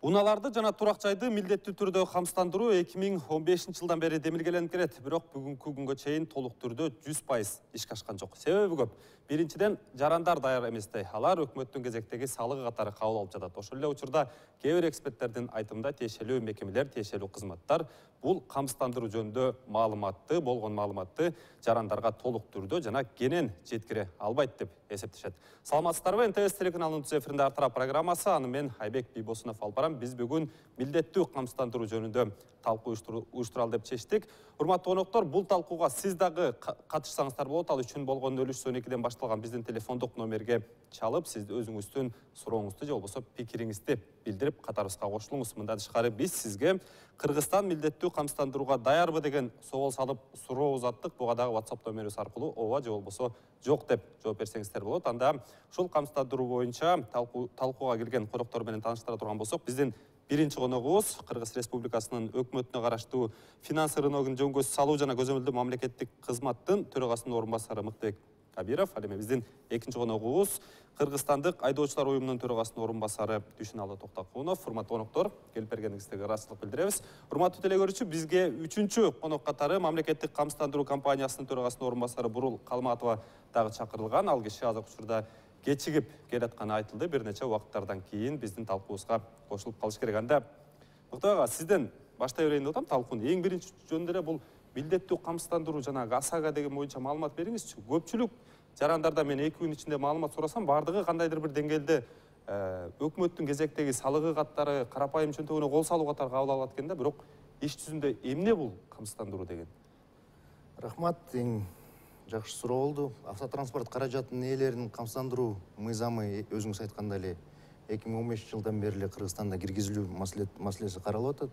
Уналарды жана турак жайды милдеттүү түрдө камсыздандыруу 2015 жылдан бери демилгеленип келет. Бирок бүгүнкү күнгө чейин толук түрдө 100% ишке ашкан жок. Себеби көп. Биринчиден, жарандар даяр эместей. Алар өкмөттүн кезектеги салыгы катары кабыл алып жатат. Ошол эле учурда кээ бир эксперттердин айтымында тиешелүү мекемелер, тиешелүү кызматтар бул камсыздандыруу жөнүндө болгон маалыматты жарандарга толук түрдө жана кенен жеткире албайт деп эсептешет. Саламатсыздарбы? НТС телеканалынын түз эфиринде Артара программасы. Аны мен Айбек Бийбосунов алып барам. Биз бүгүн милдеттүү камсыздандыруу жөнүндө талкуу уюштуралы деп чечтик. Урматтуу коноктор, бул талкууга сиз дагы катышсаңыздар болот. Ал үчүн болгон 0312-ден башталган биздин телефондук номерге чалып, сиз өзүңүздүн сурооңузду же болбосо пикириңизди билдирип катарыбызга кошулуңуз. Мындан тышкары биз сизге Кыргызстан милдеттүү камсыздандырууга даярбы деген соол салып суроо узаттык. Буга дагы WhatsApp номерибиз аркылуу ооба же болбосо жок деп жооп берсеңиздер болот. Анда ушул камсыздандыруу боюнча талкууга келген коноктор менен тааныштыра турган болсок, биздин биринчи коногубуз Кыргыз Республикасынын өкмөтүнө караштуу финанс рыногун жөнгө салуу жана көзөмөлдөө мамлекеттик кызматтын төрагасынын орун басары Мыктыбек Кабиров. Ал эми биздин экинчи коногубуз Кыргызстандык айдоочулар уюмунун төрагасынын орун басары Дүйшөналы Токтокунов. Урматтуу коноктор, келип бергениңизге ыраазычылык билдиребиз. Урматтуу телекөрүүчү, бизге үчүнчү конок катары мамлекеттик камсыздандыруу компаниясынын төрагасынын орун басары Бурул Калматова дагы чакырылган. Ал киши азыркы учурда кечигип келатканы айтылды. Бир нече убакыттардан кийин биздин талкуубузга кошулуп калыш керек. Анда Мыктыбек ага, сизден баштай берейин деп атам талкууну. Эң биринчи жөнүндө эле бул милдеттүү камсыздандыруу жана ОСАГО деген боюнча маалымат бериңизчи. Көпчүлүк жарандарда мен 2 күн ичинде маалымат сурасам, бардыгы кандайдыр бир деңгээлде өкмөттүн кезектеги салыгы катары, карапайым чөнтөгүнө кол салуу катары кабыл алат экен да, бирок иш жүзүндө эмне бул камсыздандыруу деген? Рахмат, эң жакшы суроо болду. Автотранспорт каражатынын ээлерин камсыздандыруу мыйзамы өзүңүз айткандай эле 2015 жылдан бери эле Кыргызстанда киргизилүү маселеси каралып атат.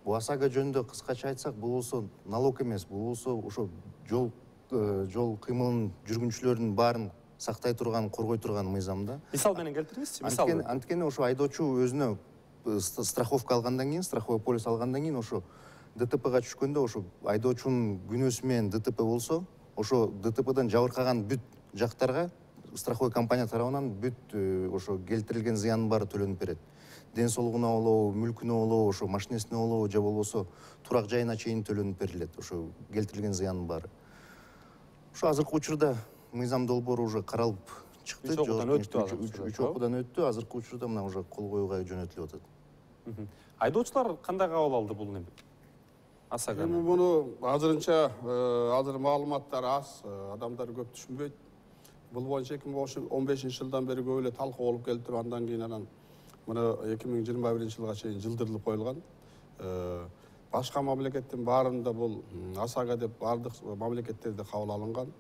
Бул ОСАГО жөнүндө кыскача айтсак, бул болсо налог эмес, бул болсо ошо жол кыймылын жүргүнчүлөрдүн баарын сактай турган, коргой турган мыйзам да. Мисал менен келтириңизчи. Анткени ошо айдоочу өзүнө страховка алгандан кийин, страховой полис алгандан кийин ошо ДТПга түшкөндө, ошо айдоочунун күнөөсү менен ДТП болсо, ошо ДТПдан жабыркаган бүт жактарга страховой компания тарабынан бүт ошо келтирилген зыяндын баары төлөнүп берет. Ден соолугуна болобу, мүлкүнө болобу, ошо машинесине болобу, же болбосо турак жайына чейин төлөнүп берилет, ошо келтирилген зыяндын баары. Ошо азыркы учурда мыйзам долбоору уже каралып чыкты. 3 окуудан өттү. Азыркы учурда мына уже кол коюуга жөнөтүлүп атат. Айдоочулар кандай кабыл алды бул неме? ОСАГО. Эми муну азырынча азыр маалыматтар аз, адамдар көп түшүнбөйт. Бул боюнча 2015 жылдан бери көп эле талкуу болуп келип, андан кийин анан мына 2021 жылга чейин жылдырылып коюлган. Башка мамлекеттин баарында бул ОСАГО деп бардык мамлекеттерде кабыл алынган.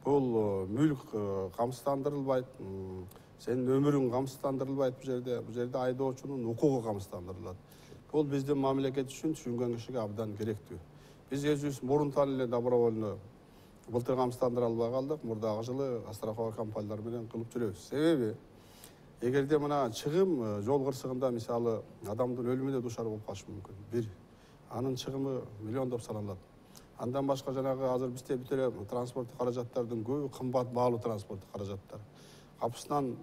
Бул мүлк камсыздандырылбайт, сенин өмүрүң камсыздандырылбайт бул жерде. Бул жерде айдоочунун укугу камсыздандырылат. Бул биздин мамлекет үчүн түшүнгөн кишиге абдан керектүү. Биз өзүбүз мурунтан эле добровольно былтыр камсыздандыра албай калдык. Мурдагы жылы страховой компаниялар менен кылып жүрөбүз. Себеби эгерде мына чыгым жол кырсыгында мисалы адамдын өлүмүнө дуушар болуп калышы мүмкүн. Бир анын чыгымы миллиондоп саналат. Андан башка жанагы азыр бизде бүт эле транспорттук каражаттардын көбү кымбат баалуу транспорттук каражаттар. Капысынан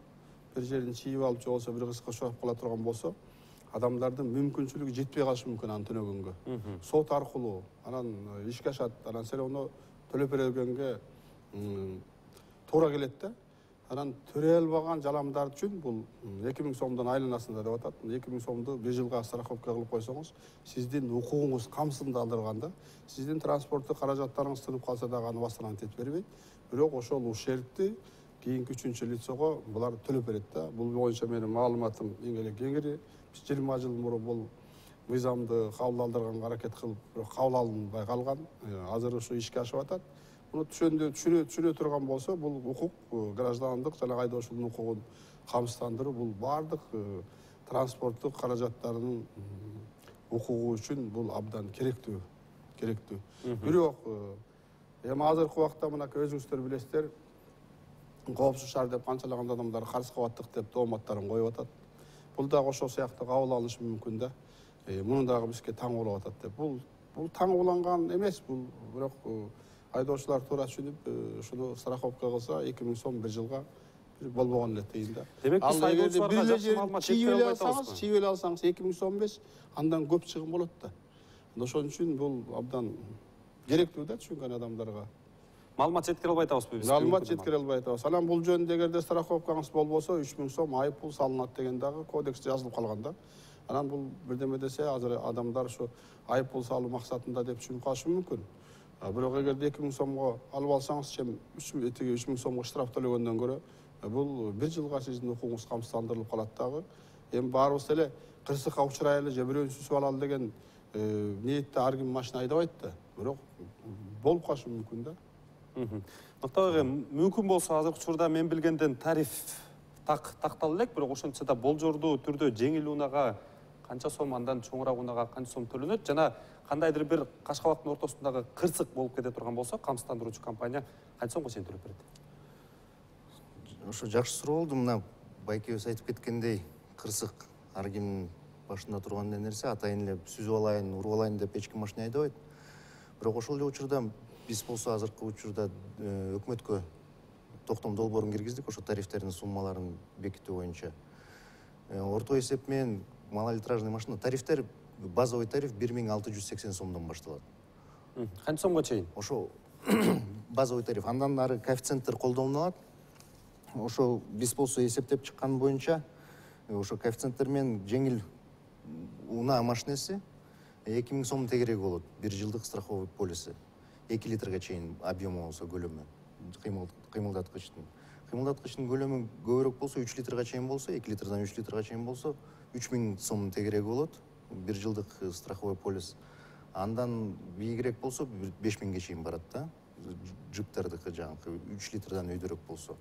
бир жерин чийип алып же болбосо бир кыска чоюп кала турган болсо, адамдардын мүмкүнчүлүгү жетпей калышы мүмкүн аны төлөгөнгө. Сот аркылуу анан ишке ашат, анан сен ону төлөп бергенге туура келет да. Анан төрөй албаган жаламдар үчүн бул 2000 сомдон айланасында деп атат. 2000 сомду 1 жылга страховка кылып койсоңуз, сиздин укугуңуз камсыздандырылганда, сиздин транспорттук каражаттарыңыз тынып калса дагы аны бастыран тетип бербейт. Бирок ошол ушербти кийинки 3-чү лицого булар төлөп берет да. Бул боюнча менин маалыматым эң эле кеңири. Биз 20 жыл мурун бул мыйзамды кабыл алдырганга аракет кылып, бирок кабыл алынбай калган. Азыр ушу ишке ашып атат. Буну түшүнө турган болсо, бул укук, граждандык жана айдоочулуктун укугун камсыздандыруу бул бардык транспорттук каражаттарынын укугу үчүн бул абдан керектүү. Бирок эми азыркы убакта мына өзүңүздөр билесиздер, коопсуз шаар деп канчалаган адамдар карыз кабаттык деп тооматтарын коюп атат. Бул дагы ошол сыяктуу кабыл алынышы мүмкүн да. Муну дагы бизге таң болуп атат деп. Бул таң уланган эмес, бул бирок айдоочулар туура түшүнүп, ушуну страховка кылса 2000 сом 1 жылга болбогон эле тыйын да. Демек, биз айдоочуларга жакшы маалымат жеткире албай атабызбы? чийип эле алсаңыз 2015 андан көп чыгым болот да. Ошон үчүн бул абдан керектүү да түшүнгөн адамдарга. Маалымат жеткире албай атабызбы биз? Маалымат жеткире албай атабыз. Анан бул жөнүндө эгерде страховкаңыз болбосо 3000 сом айып пул салынат деген дагы кодексте жазылып калган да. Анан бул бирдеме десе азыр адамдар ушу айып пул салуу максатында деп түшүнүп калышы мүмкүн. Бирок эгерде 2000 сомго алып алсаңыз, чем 3000 сомго штраф төлөгөндөн көрө бул 1 жылга сиздин укугуңуз камсыздандырылып калат дагы. Эми баарыбыз эле кырсыкка учурай эле же бирөөнү сүзүп алалы деген ниетте ар ким машина айдабайт да. Бирок болуп калышы мүмкүн да. Мактабек эми мүмкүн болсо азыркы учурда мен билгенден тариф тактала элек, бирок ошентсе да болжордуу түрдө жеңил унаага канча сом, андан чоңураак унаага канча сом төлөнөт жана кандайдыр бир Кашкабактын ортосундагы кырсык болуп кете турган болсо, камсыздандыруучу компания канча сомго чейин төлөп берет? Ошо жакшы суроо болду. Мына байкебиз айтып кеткендей, кырсык ар кимдин башында турган нерсе. Атайын эле сүзүп алайын, уруп алайын деп эч ким машина айдабайт. Бирок ошол эле учурда биз болсо азыркы учурда өкмөткө токтом долбоорун киргиздик, ошо тарифтердин суммаларын бекитүү боюнча. Орто эсеп менен малолитражный машина тарифтер, базовый тариф 1680 сомдон башталат. Канча сомго чейин? Ошо базовый тариф. Андан ары коэффициенттер колдонулат. Ошо биз болсо эсептеп чыккан боюнча, ошо коэффициенттер менен жеңил унаа машинеси 2000 сом тегереги болот. 1 жылдык страховой полиси. 2 литрге чейин объему болсо, көлөмү. Кыймылдаткычтын. Кыймылдаткычтын көлөмү көбүрөөк болсо, 3 литрге чейин болсо, 2 литрден 3 литрге чейин болсо, 3000 сом тегереги болот. 1 жылдык страховой полис. Андан бийигирээк болсо 5000ге чейин барат да. Джиптердики жанагы 3 литрден өйдөрөөк болсо.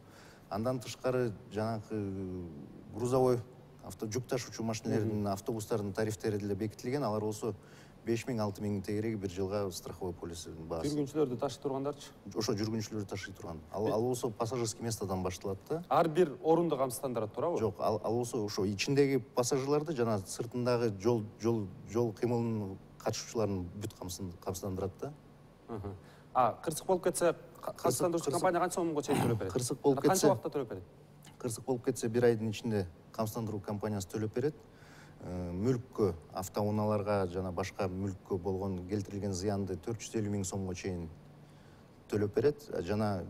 Андан тышкары жанагы грузовой жүк ташуучу машинелердин, автобустардын тарифтери деле бекитилген. Алар болсо 5000-6000 тегереги 1 жылга страховой полисинин баасы. Жүргүнчүлөрдү ташый тургандарчы? Ошо жүргүнчүлөрдү ташый турган. Ал болсо пассажирский местодон башталат да. Ар бир орунду камсыздандырат, туурабы? Жок, ал болсо ошо ичиндеги пассажирларды жана сыртындагы жол кыймылынын катышуучуларын бүт камсыздандырат да. Кырсык болуп кетсе, камсыздандыруучу компания канча сомго чейин төлөп берет? Кырсык болуп кетсе, канча убакытта төлөп берет? Кырсык болуп кетсе 1 айдын ичинде камсыздандыруу компаниясы төлөп берет. Мүлккө, автоунааларга жана башка мүлккө болгон келтирилген зыянды 450 000 сомго чейин төлөп берет. Жана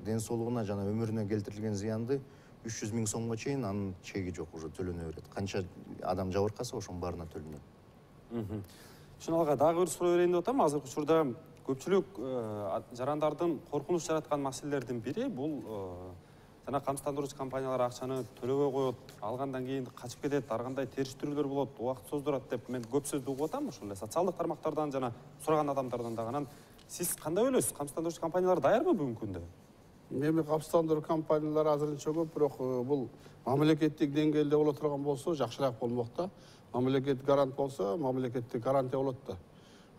ден соолугуна жана өмүрүнө келтирилген зыянды 300 000 сомго чейин анын чеги жок, уже төлөнө берет. Канча адам жабыркаса, ошонун баарына төлөнөт. Ушуналга дагы бир суроо берейин деп атам. Азыркы учурда көпчүлүк жарандардын коркунуч жараткан маселелердин бири бул жана камсыздандыруучу компаниялар акчаны төлөбөй коет, алгандан кийин качып кетет, ар кандай териштирүүлөр болот, убакыт создурат деп мен көп сөздү угуп атам. Ошол эле социалдык тармактардан жана сураган адамдардан дагы. Анан сиз кандай ойлойсуз? Камсыздандыруучу компаниялар даярбы бүгүнкү күндө? Эми камсыздандыруу компаниялары азырынча көп, бирок бул мамлекеттик деңгээлде боло турган болсо жакшыраак болмок да. Мамлекет гарант болсо, мамлекеттик гарантия болот да.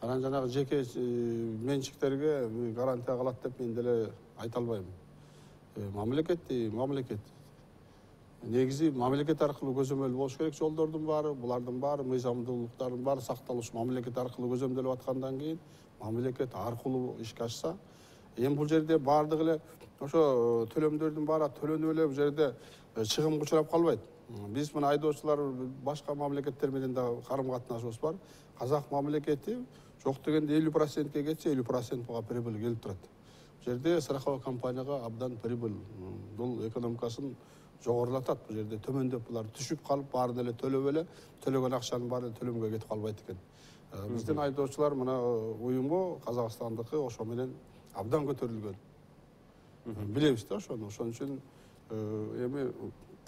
Анан жанагы жеке менчиктерге гарантия калат деп мен деле айта албайм. Мамлекет. Негизи мамлекет аркылуу көзөмөл болуш керек жолдордун баары, булардын баары мыйзамдуулуктардын баары сакталышы мамлекет аркылуу көзөмөлдөлүп аткандан кийин мамлекет аркылуу ишке ашса, эми бул жерде баардыгы эле ошо төлөмдөрдүн баары төлөнүп эле бул жерде чыгымга учурап калбайт. Биз мына айдоочулар башка мамлекеттер менен да карым катнашыбыз бар. Казак мамлекети жок дегенде 50%ке кетсе 50%га прибыль келип турат. Бул жерде страховой компанияга абдан прибыль, бул экономикасын жогорулатат. Бул жерде төмөндөп булар түшүп калып, баарын эле төлөп эле, төлөгөн акчанын баары төлөмгө кетип калбайт экен. Биздин айдоочулар мына уюму Казакстандыкы ошо менен абдан көтөрүлгөн. Билебиз да ошону. Ошон үчүн эми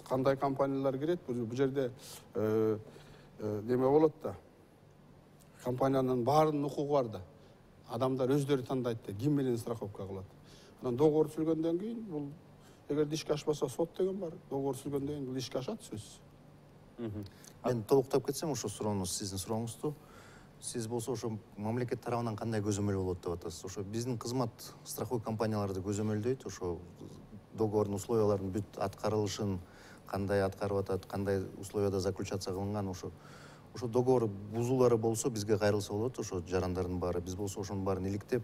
кандай компаниялар кирет, бул жерде неме болот да. Компаниянын баарынын укугу бар да. Адамдар өздөрү тандайт да, ким менен страховка кылат. Анан договор түзүлгөндөн кийин бул эгер ишке ашпаса сот деген бар. Договор түзүлгөндөн кийин бул ишке ашат сөзсүз. Мен толуктап кетсем ошо сурооңуз, сиздин сурооңузду. Сиз болсо ошо мамлекет тарабынан кандай көзөмөл болот деп атасыз? Ошо биздин кызмат страховой компанияларды көзөмөлдөйт, ошо договордун условияларын бүт аткарылышын, кандай аткарып атат, кандай условияда заключация кылынган, ошо договор бузуулары болсо бизге кайрылса болот, ошо жарандардын баары. Биз болсо ошонун баарын иликтеп,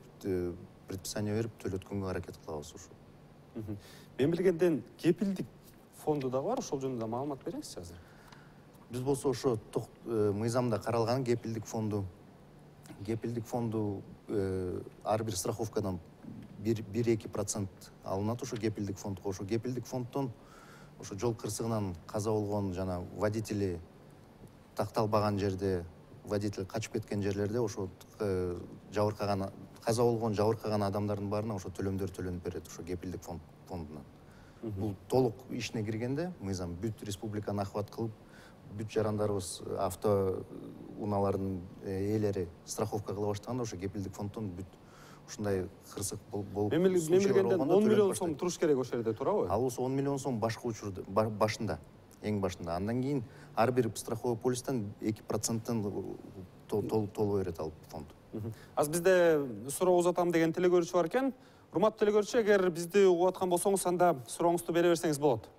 предписание берип төлөткөнгө аракет кылабыз ошо. Мен билгенден кепилдик фонду да бар, ошол жөнүндө маалымат береңизчи азыр. Биз болсо ошо мыйзамда каралган кепилдик фонду ар бир страховкадан 1-2% алынат ошо кепилдик фондко. Ошо кепилдик фонддон ошо жол кырсыгынан каза болгон жана водители такталбаган жерде, водитель качып кеткен жерлерде ошо жабыркаган, каза болгон жабыркаган адамдардын баарына ошо төлөмдөр төлөнүп берет ошо кепилдик фондунан. Бул толук ишине киргенде мыйзам бүт республиканы ахват кылып, бүт жарандарыбыз авто унаалардын ээлери страховка кыла баштаганда ошо кепилдик фонддон бүт ушундай кырсык болуп Мен билгенден 10 миллион сом туруш керек ошол жерде, туурабы? Ал болсо 10 миллион сом башкы учурда башында, эң башында. Андан кийин ар бир страховой полистен 2%-тан толуп берет ал фонд. Аз бизде суроо узатам деген телекөрүүчү бар экен. Урматтуу телекөрүүчү, эгер бизди угуп аткан болсоңуз, анда сурооңузду бере берсеңиз болот.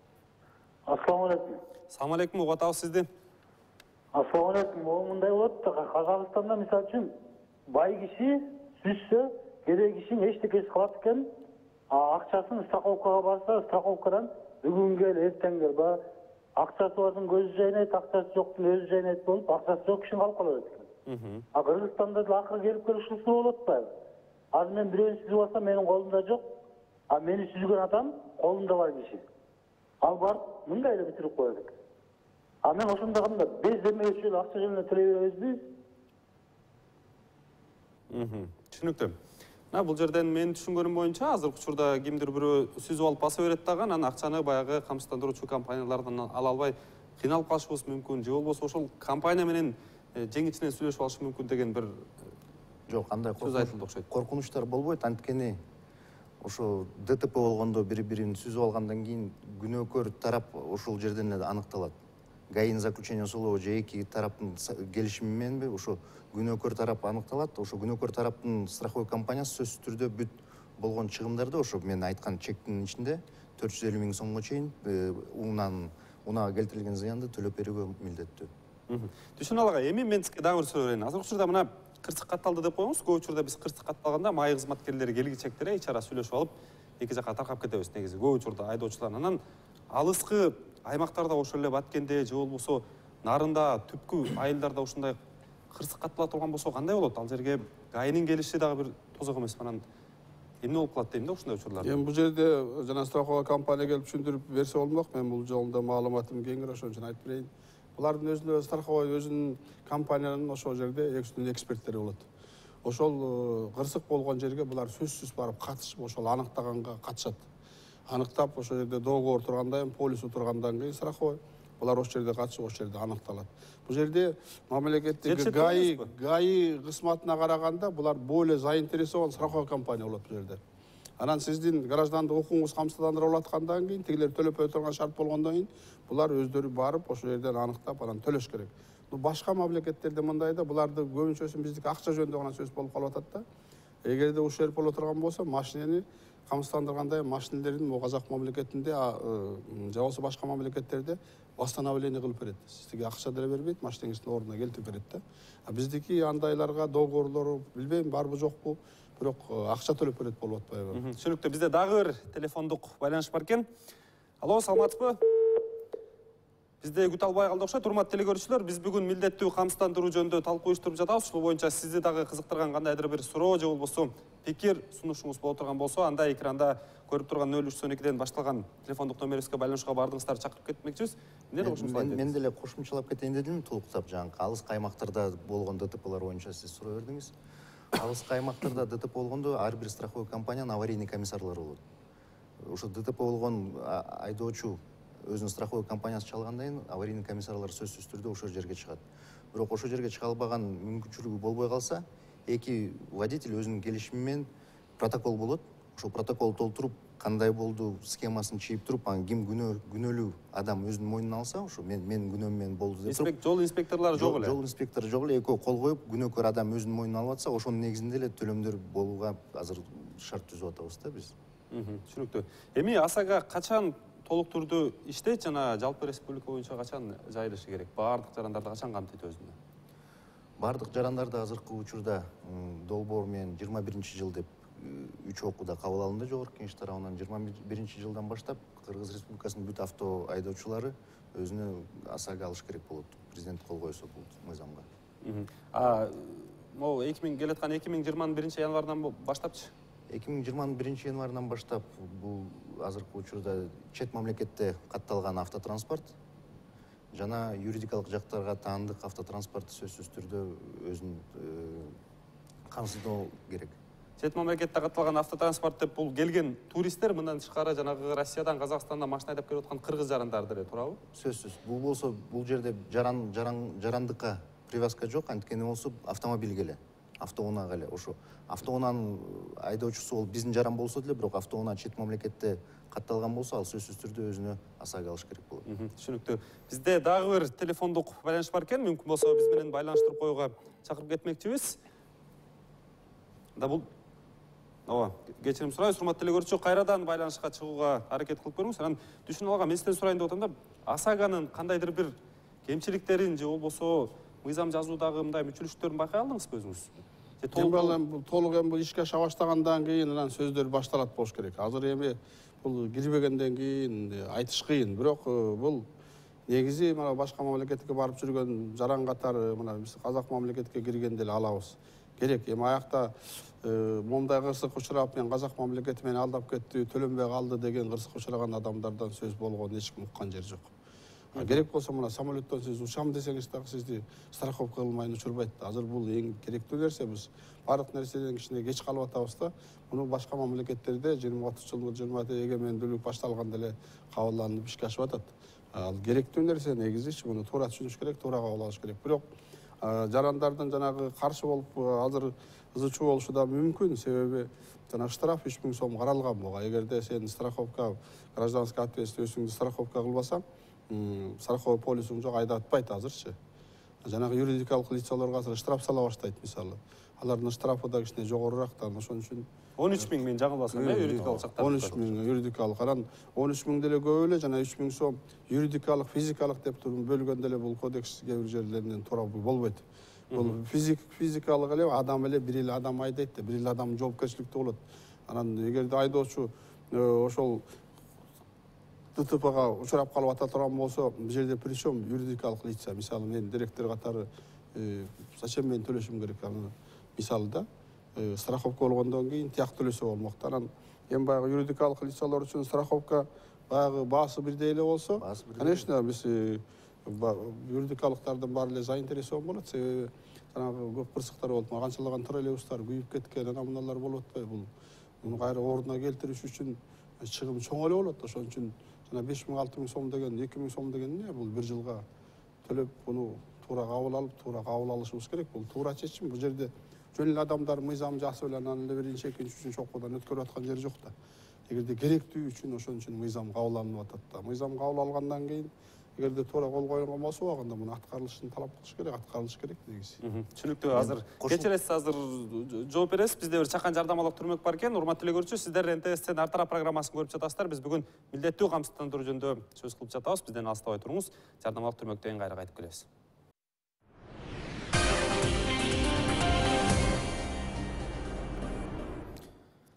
Ассаламу алейкум. Салам алейкум, угуп атабыз сизди. Ассаламу алейкум. Могу мындай болот да, Казакстанда мисалы үчүн бай киши сүзсө, кедей кишинин эчтекеси калат экен. Акчасын страховкага барса, страховкадан бүгүн кел, эртең кел, баягы акчасы бардын көзү жайнайт, акчасы жоктун өзү жайнайт болуп, акчасы жок киши калып калат экен. Кыргызстанда да акыры келип ушул болот да. Азыр мен бирөөнү сүзүп алсам, менин колумда жок. Мени сүзгөн адам колунда бар киши. Ал барып мындай эле бүтүрүп коет экен. Мен ошондо кандай без эмес үчүн акча жөнүндө төлөй беребизби? Түшүнүктүү. Бул жерден мен түшүнгөнүм боюнча азыр учурда кимдир бирөө сүзүп алып баса берет дагы, анан акчаны баягы камсыздандыруучу компаниялардан ала албай кыйналып калышыбыз мүмкүн, же болбосо ошол компания менен жең ичинен сүйлөшүп алышы мүмкүн деген бир жок, андай сөз айтылды окшойт. коркунучтар болбойт. Анткени ошо ДТП болгондо бири-бирин сүзүп алгандан кийин күнөөкөр тарап ошол жерден эле аныкталат. ГАИнин заключениясылоо же эки тараптын келишими мененби ошо күнөөкөр тарап аныкталат. Ошо күнөөкөр тараптын страховой компаниясы сөзсүз түрдө бүт болгон чыгымдарды ошо мен айткан чектин ичинде 450 000 сомго чейин унага келтирилген зыянды төлөп берүүгө милдеттүү. Түшүнө алгай. Эми мен сизге дагы бир суроо берейин. Азыр учурда мына кырсык катталды деп коюңуз. Көп учурда биз кырсык катталганда май кызматкерлери келгичектер эч ара сүйлөшүп алып, эки жакка таркап кетебиз негизи. Көп учурда айдоочулар анан алыскы аймактарда ошол эле Баткенде же болбосо нарында, түпкү айылдарда ушундай кырсык каттала турган болсо кандай болот? Ал жерге ГАИнин келиши дагы бир тозок эмес. Анан эмне болуп калат дейм да ушундай учурларда. Бул жерде жана страховой компания келип түшүндүрүп берсе болмок. Мен бул жолунда маалыматым кеңири, ошон үчүн айтып берейин. Булардын өзүнө страховой өзүнүн компаниянын ошол жерде эксперттери болот. Ошол кырсык болгон жерге булар сөзсүз барып катышып, ошол аныктаганга катышат. Аныктап ошол жерде договор тургандан кийин, полис тургандан кийин страховой булар ошол жерде катышып, ошол жерде аныкталат. Бул жерде мамлекеттеги ГАИ кызматына караганда булар более заинтересован страховой компания болот бул жерде. Анан сиздин граждандык укугуңуз камсыздандырылып аткандан кийин, тигилер төлөп турган шарт болгондон кийин, булар өздөрү барып ошол жерден аныктап, анан төлөш керек. Башка мамлекеттерде мындай да, буларды көбүнчөсүн биздики акча жөнүндө гана сөз болуп калып атат да. Эгерде ушул жер боло турган болсо, машинени камсыздандыргандай машинелерин могу казак мамлекетинде, же болбосо башка мамлекеттерде восстановление кылып берет. Сизге акча деле бербейт, машинеңиздин ордуна келтирип берет да. Биздики андайларга договорлору билбейм барбы жокпу, бирок акча төлөп берет болуп атпайбы. Түшүнүктүү. Бизде дагы бир телефондук байланыш бар экен. Алло, саламатсызбы? Бизде күтө албай калды окшойт. Урматтуу телекөрүүчүлөр, биз бүгүн милдеттүү камсыздандыруу жөнүндө талкуу уюштуруп жатабыз. Ушул боюнча сизди дагы кызыктырган кандайдыр бир суроо же болбосо пикир сунушуңуз боло турган болсо, анда экранда көрүп турган 0392-ден башталган телефондук номерибизге байланышууга баардыгыңыздарды чакырып кетмекчибиз. Эмне кошумчалап кетиңиз? Мен деле кошумчалап кетейин дедим, толуктап жаңы алыскы аймактарда болгон ДТПлар боюнча сиз суроо бердиңиз. Алыскы аймактарда ДТП болгондо ар бир страховой компаниянын аварийный комиссарлары болот. Ошо ДТП болгон айдоочу өзүнүн страховой компаниясы чалгандан кийин аварийный комиссарлар сөзсүз түрдө ошол жерге чыгат. Бирок ошол жерге чыга албаган мүмкүнчүлүгү болбой калса, эки водитель өзүнүн келишими менен протокол болот. Ошол протокол толтуруп, кандай болду схемасын чийип туруп, анан ким күнөөлүү адам өзүнүн мойнуна алса, ошо мен күнөөм менен болду деп туруп. Жол инспекторлору жок эле. Жол инспектору жок эле, экөө кол коюп, күнөөкөр адам өзүнүн мойнуна алып атса, ошонун негизинде эле төлөмдөр болууга азыр шарт түзүп атабыз да биз. Түшүнүктүү. Эми АСАга качан толук түрдө иштейт жана жалпы республика боюнча качан жайылышы керек? Баардык жарандарды качан камтыйт өзүндө? Баардык жарандарды азыркы учурда долбоор менен 21-жыл деп 3 окууда кабыл алынды жогорку кеңеш тарабынан. 21 жылдан баштап Кыргыз Республикасынын бүт авто айдоочулары өзүнө ОСАГО алыш керек болот. Президент кол койсо бул мыйзамга. Могу 2021 январдан баштапчы? 2021 январдан баштап бул азыркы учурда чет мамлекетте катталган автотранспорт жана юридикалык жактарга таандык автотранспорт сөзсүз түрдө өзүн камсыздоо керек. Чет мамлекетте катталган автотранспорт деп бул келген туристтер мындан тышкары жанагы Россиядан, Казакстандан машина айдап келип аткан кыргыз жарандар деле, туурабы? Сөзсүз. Бул болсо бул жерде жарандыкка привязка жок, анткени болсо автомобилге эле, автоунаага эле. Ошо автоунаанын айдоочусу ол биздин жаран болсо деле, бирок автоунаа чет мамлекетте катталган болсо, ал сөзсүз түрдө өзүнө ОСАГО алыш керек болот. Түшүнүктүү. Бизде дагы бир телефондук байланыш бар экен, мүмкүн болсо биз менен байланыштырып коюуга чакырып кетмекчибиз. Да бул кечирим сурайбыз, урматтуу телекөрүүчү, кайрадан байланышка чыгууга аракет кылып көрүңүз. Анан түшүнүп алган, мен сизден сурайын деп атам да, ОСАГОнун кандайдыр бир кемчиликтерин же болбосо мыйзам жазуудагы мындай мүчүлүштөрүн байкай алдыңызбы өзүңүз? Толук эми бул ишке аша баштагандан кийин анан сөздөр башталат болуш керек. Азыр эми бул кирбегенден кийин айтыш кыйын, бирок бул негизи мына башка мамлекетке барып жүргөн жаран катары мына биз казак мамлекетке кирген деле алабыз. Керек. Эми аякта момундай кырсык учурап, мен казак мамлекети мени алдап кетти, төлөнбөй калды деген кырсык учураган адамдардан сөз болгон эч ким уккан жер жок. Керек болсо мына самолеттон сиз учам десеңиз дагы сизди страховка кылмайын учурбайт. Азыр бул эң керектүү нерсе. Биз баардык нерседен кичине кеч калып атабыз да. Муну башка мамлекеттерде 20-30 жыл 20 эгемендүүлүк башталганда эле кабылданып ишке ашып атат. Ал керектүү нерсе негизичи, муну туура түшүнүш керек, туура кабыл алыш керек. Бирок жарандардын жанагы каршы болуп азыр ызычуу болушу да мүмкүн. Себеби жана штраф 3000 сом каралган буга. Эгерде сен страховка, гражданский ответственность страховка кылбасаң, страховой полисиң жок, айдатпайт азырчы. Жанагы юридикалык лицаларга азыр штраф сала баштайт мисалы. Алардын штрафы да кичине жогорурак да, ошон үчүн 13 000 мен жаңылбасам, юридикалык жактан. 13 000 юридикалык, анан 13 000 деле көп эле, жана 3 000 сом юридикалык, физикалык деп туруп бөлгөндө эле бул кодекс кээ бир жерлеринен туура болбойт. Бул физикалык эле адам эле бир эле адам айдайт да, бир эле адам жоопкерчиликтүү болот. Анан эгерде айдоочу ошол ДТПга учурап калып ата турган болсо, бул жерде причем юридикалык лица, мисалы мен директор катары зачем мен төлөшүм керек аны мисалы да, страховка болгондон кийин тияк төлөсө болмок. Анан эми баягы юридикалык лицалар үчүн страховка баягы баасы бирдей эле болсо, конечно, биз юридикалыктардын баары эле заинтересован болот. Себеби жанагы көп кырсыктар болуп, канчалаган троллейбустар күйүп кеткен, анан муналар болуп атпайбы? Муну кайра ордуна келтириш үчүн чыгым чоң эле болот. Ошон үчүн жана 5 000 6 000 сом деген, 2 000 сом деген эмне? Бул бир жылга төлөп, буну туура кабыл алып, туура кабыл алышыбыз керек. Бул туура чечим. Бул жерде жөн эле адамдар мыйзам жасап эле анан эле биринчи, экинчи, үчүнчү окуудан өткөрүп аткан жери жок да. Эгерде керектүү үчүн ошон үчүн мыйзам кабыл алынып атат да. Мыйзам кабыл алгандан кийин эгерде туура кол коюлган болсо, убагында муну аткарылышын талап кылыш керек, аткарылыш керек негизи. Түшүнүктүү. Азыр кечиресиз, азыр жооп бересиз. Бизде бир чакан жардамалык түрмөк бар экен. Урматтуу телекөрүүчү, сиздер НТС-тен ар тарап программасын көрүп жатасыздар. Биз бүгүн милдеттүү камсыздандыруу жөнүндө сөз кылып жатабыз. Бизден алыстабай туруңуз. Жардамалык түрмөктөн кайра кайтып келебиз.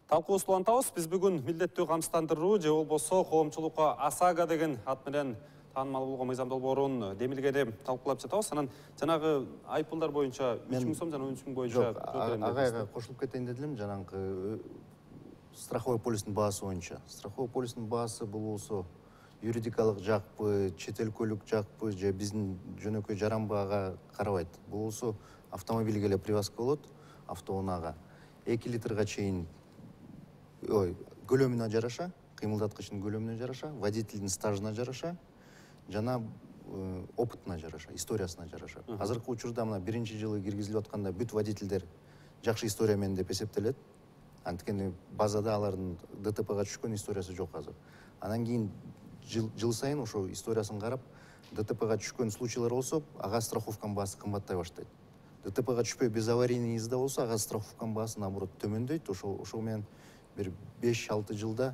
Талкуубузду улантабыз. Биз бүгүн милдеттүү камсыздандыруу же болбосо коомчулукка ОСАГО деген ат менен таанымал болгон мыйзам долбоорун демилгени талкуулап жатабыз. Анан жанагы айыппулдар боюнча 3 000 сом жана 13 000 боюнча агайга кошулуп кетейин дедим. Жанагы страховой полистин баасы боюнча. Страховой полистин баасы бул болсо юридикалык жакпы, чет өлкөлүк жакпы же биздин жөнөкөй жаранбага карабайт. Бул болсо автомобилге эле привязка болот, автоунаага 2 литрга чейин көлөмүнө жараша, кыймылдаткычтын көлөмүнө жараша, водительдин стажына жараша жана опытына жараша, историясына жараша. Азыркы учурда мына биринчи жылы киргизилип атканда бүт водительдер жакшы история менен деп эсептелет. Анткени базада алардын ДТПга түшкөн историясы жок азыр. Анан кийин жыл сайын ошо историясын карап, ДТПга түшкөн случайлар болсо, ага страховканын баасы кымбаттай баштайт. ДТПга түшпөй безаварийный изда болсо, ага страховканын баасы наоборот төмөндөйт. Ошол менен бир 5-6 жылда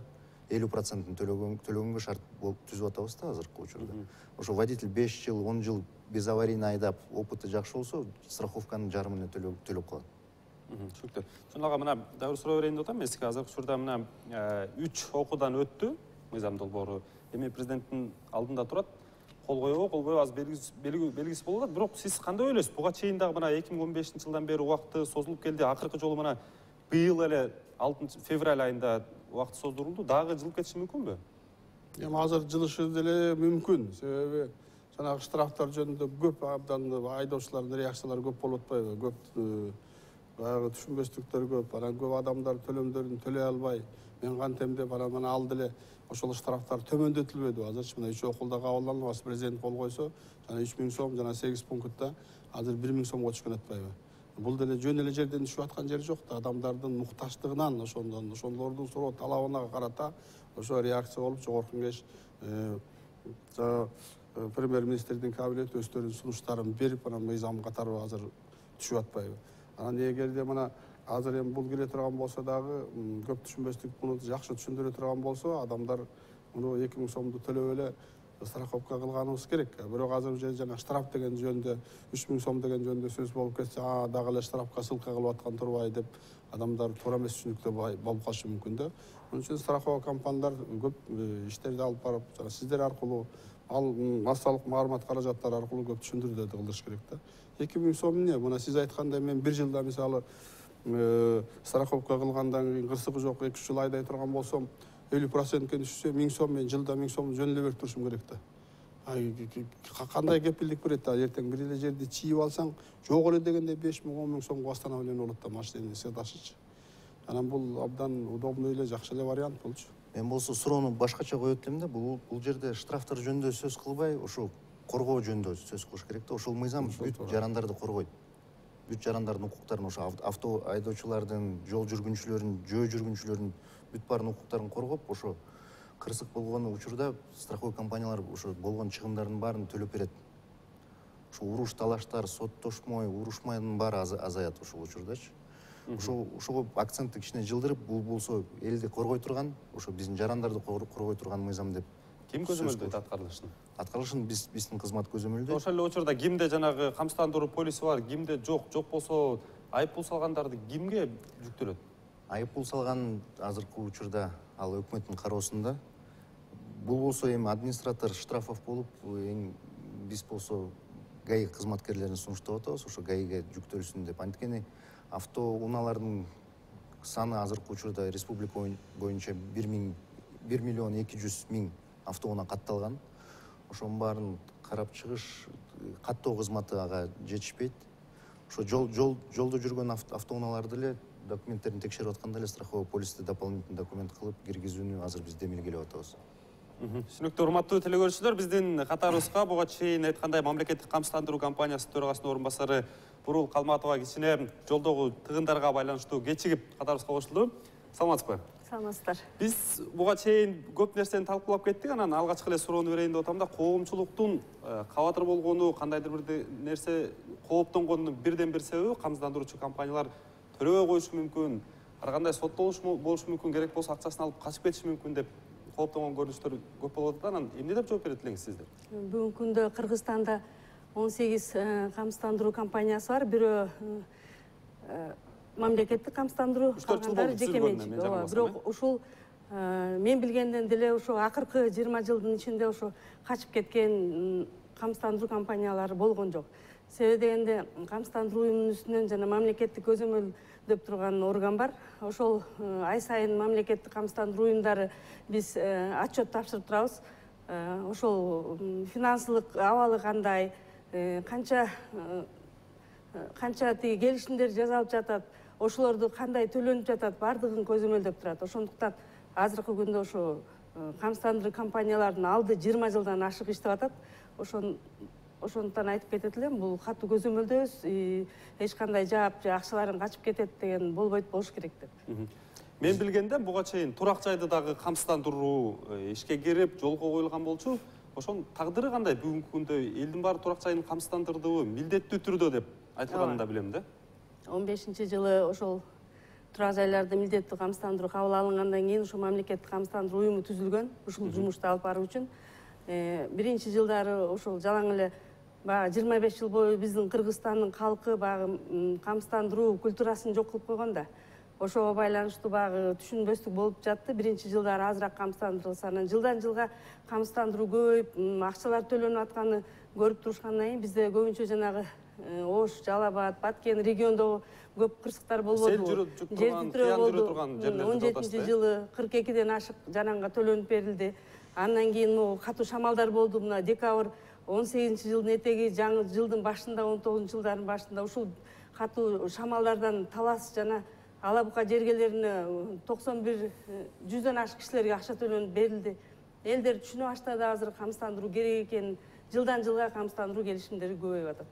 50% төлөгөнгө шарт болуп түзүп атабыз да азыркы учурда. Ошо водитель 5 жыл, 10 жыл безаварийный айдап, опыты жакшы болсо, страховканын жарымын төлөп калат. Түшүнүктүү. Ага мына дагы бир суроо берейин деп атам. Эске азыркы учурда мына 3 окуудан өттү мыйзам долбоору. Эми президенттин алдында турат. Кол коебу, кол койбу азыр белгисиз болуп атат. Бирок сиз кандай ойлойсуз? Буга чейин дагы мына 2015-жылдан бери убакыты созулуп келди. Акыркы жолу мына быйыл эле 6 февраль айында убакыт создурулду. Дагы жылып кетиши мүмкүнбү? Эми азыр жылышы деле мүмкүн. Себеби жанагы штрафтар жөнүндө көп абдан айдоочулардын реакциялары көп болуп атпайбы? Көп баягы түшүнбөстүктөр көп. Анан көп адамдар төлөмдөрүн төлөй албай, мен кантем деп мына ал деле ошол штрафтар төмөндөтүлбөдү. Азырчы мына 3 окууда кабылданып, президент кол койсо, жана 3000 сом, жана 8 пунктта азыр 1000 сомго түшкөн атпайбы? Бул деле жөн эле жерден түшүп аткан жери жок да. Адамдардын муктаждыгынан, ошолордун суроо талабына карата ошо реакция болуп, жогорку кеңеш премьер-министрдин кабинети өздөрүнүн сунуштарын берип, анан мыйзам катары азыр түшүп атпайбы? Анан эгерде мына азыр эми бул кире турган болсо дагы көп түшүнбөстүк муну жакшы түшүндүрө турган болсо, адамдар муну 2000 сомду төлөп эле страховка кылганыбыз керек. Бирок азыр жана штраф деген жөнүндө 3000 сом деген жөнүндө сөз болуп кетсе, дагы эле штрафка ссылка кылып аткан турбайбы деп адамдар туура эмес түшүнүктө болуп калышы мүмкүн да. Onun үчүн страховка компаниялар көп иштерди алып барып, жана сиздер аркылуу, ал массалык маалымат каражаттары аркылуу көп түшүндүрүүдө кылыш керек да. 2000 сом эмне? Мына сиз айткандай мен 1 жылда мисалы страховка кылгандан кийин кырсыгы жок 2-3 жыл айдай турган болсом, 50%ке түшсө 1000 сом мен жылда 1000 сом жөн эле берип турушум керек да. Кандай кепилдик берет да? Эртең бир эле жерди чийип алсаң, жок эле дегенде 5000, 10 000 сомго восстановление болот да, машинени сыйдашычы. Анан бул абдан удобный эле, жакшы эле вариант болчу. Мен болсо суроону башкача коет элем да. Бул жерде штрафтар жөнүндө сөз кылбай, ошо коргоо жөнүндө сөз кылыш керек да. Ошол мыйзам бүт жарандарды коргойт. Бүт жарандардын укуктарын, ошо авто айдоочулардын, жол жүргүнчүлөрдүн, жөө жүргүнчүлөрдүн бүт баарын укуктарын коргоп, ошо кырсык болгон учурда страховой компаниялар ошо болгон чыгымдардын баарын төлөп берет. Ошо уруш талаштар, соттошмой, урушмайдын баары азаят ошол учурдачы. Ошого акцентти кичине жылдырып, бул болсо элди коргой турган, ошо биздин жарандарды коргой турган мыйзам деп. Ким көзөмөлдөйт аткарылышын? Аткарылышын биздин кызмат көзөмөлдөйт. Ошол эле учурда кимде жанагы камсыздандыруу полиси бар, кимде жок болсо айыппул салгандарды кимге жүктөлөт? Айыппул салган азыркы учурда ал өкмөттүн кароосунда. Бул болсо эми администратор штрафов болуп, биз болсо ГАИ кызматкерлерин сунуштап атабыз, ошо ГАИге жүктөлсүн деп. Анткени автоунаалардын саны азыркы учурда республика боюнча 1 миллион 200 000 автоунаа катталган. Ошонун баарын карап чыгыш, каттоо кызматы ага жетишпейт. Ошо жолдо жүргөн автоунааларды эле документтерин текшерип атканда эле страховой полисти дополнительный документ кылып киргизүүнү азыр биз демилгелеп атабыз. Түшүнүктүү, урматтуу телекөрүүчүлөр, биздин катарыбызга буга чейин айткандай мамлекеттик камсыздандыруу компаниясынын төрагасынын орун басары Бурул Калматова кичине жолдогу тыгындарга байланыштуу кечигип катарыбызга кошулду. Саламатсызбы? Саламатсыздар. Биз буга чейин көп нерсени талкуулап кеттик, анан алгачкы эле суроону берейин деп атам да, коомчулуктун кабатыр болгону, кандайдыр бир нерсе кооптонгонунун бирден бир себеби камсыздандыруучу компаниялар төлөбөй коюшу мүмкүн, ар кандай соттолушу болушу мүмкүн, керек болсо акчасын алып качып кетиши мүмкүн деп кооптонгон көрүнүштөр көп болуп атат. Анан эмне деп жооп берет элеңиз сиздер? Бүгүнкү күндө Кыргызстанда 18 камсыздандыруу компаниясы бар. Бирөө мамлекеттик камсыздандыруу, калгандары жеке менчик. Бирок ушул мен билгенден деле ошо акыркы 20 жылдын ичинде ошо качып кеткен камсыздандыруу компаниялары болгон жок. Себеби дегенде камсыздандыруу уюмунун үстүнөн жана мамлекеттик көзөмөлдөп турган орган бар. Ошол ай сайын мамлекеттик камсыздандыруу уюмдары биз отчет тапшырып турабыз. Ошол финансылык абалы кандай, канча тиги келишимдер жасалып жатат, ошолорду кандай төлөнүп жатат, бардыгын көзөмөлдөп турат. Ошондуктан азыркы күндө ошо камсыздандыруу компаниялардын алды 20 жылдан ашык иштеп атат. Ошондуктан айтып кетет элем, бул катуу көзөмөлдөбүз, эч кандай жаап же акчаларын качып кетет деген болбойт болуш керек деп. Мен билгенден буга чейин турак жайды дагы камсыздандыруу ишке кирип, жолго коюлган болчу. Ошонун тагдыры кандай? Бүгүнкү күндө элдин баары турак жайын камсыздандырдыбы, милдеттүү түрдө деп айтылганын да билем да. 15-жылы ошол турак жайларды милдеттүү камсыздандыруу кабыл алынгандан кийин ошо мамлекеттик камсыздандыруу уюму түзүлгөн, ушул жумушту алып баруу үчүн. Биринчи жылдары ошол жалаң эле баягы 25 жыл бою биздин Кыргызстандын калкы баягы камсыздандыруу культурасын жок кылып койгон да. Ошого байланыштуу баягы түшүнбөстүк болуп жатты. Биринчи жылдары азыраак камсыздандырылса, анан жылдан жылга камсыздандыруу көбөйүп, акчалар төлөнүп атканы көрүп турушкандан кийин бизде көбүнчө жанагы Ош, Жалал Абад, Баткен региондогу көп кырсыктар болбодубу? Жер титирөө болду. 17 жылы 42ден ашык жаранга төлөнүп берилди. Андан кийин катуу шамалдар болду. Мына декабрь 18 жылдын этеги, жаңы жылдын башында, 19 жылдардын башында ушул катуу шамалдардан талас жана ала бука жергелерине 91 100дөн ашык кишилерге акча төлөнүп берилди. Элдер түшүнө баштады азыр камсыздандыруу керек экенин. Жылдан жылга камсыздандыруу келишимдери көбөйүп атат.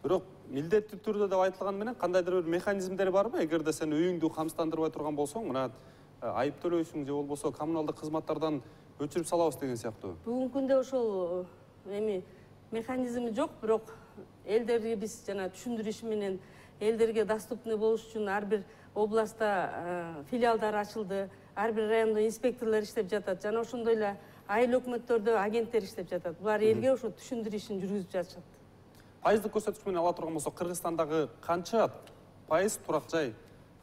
Бирок милдеттүү түрдө деп айтылган менен кандайдыр бир механизмдери барбы? Эгерде сен үйүңдү камсыздандырбай турган болсоң, мына айып төлөйсүң же болбосо коммуналдык кызматтардан өчүрүп салабыз деген сыяктуу. Бүгүнкү күндө ошол механизми жок, бирок элдерге биз жана түшүндүрүш менен элдерге доступный болуш үчүн ар бир областта филиалдар ачылды, ар бир райондо инспекторлор иштеп жатат, жана ошондой эле айыл өкмөттөрдө агенттер иштеп жатат. Булар элге ошо түшүндүрүү ишин жүргүзүп жатышат. Пайыздык көрсөткүч менен ала турган болсок, Кыргызстандагы канча пайыз турак жай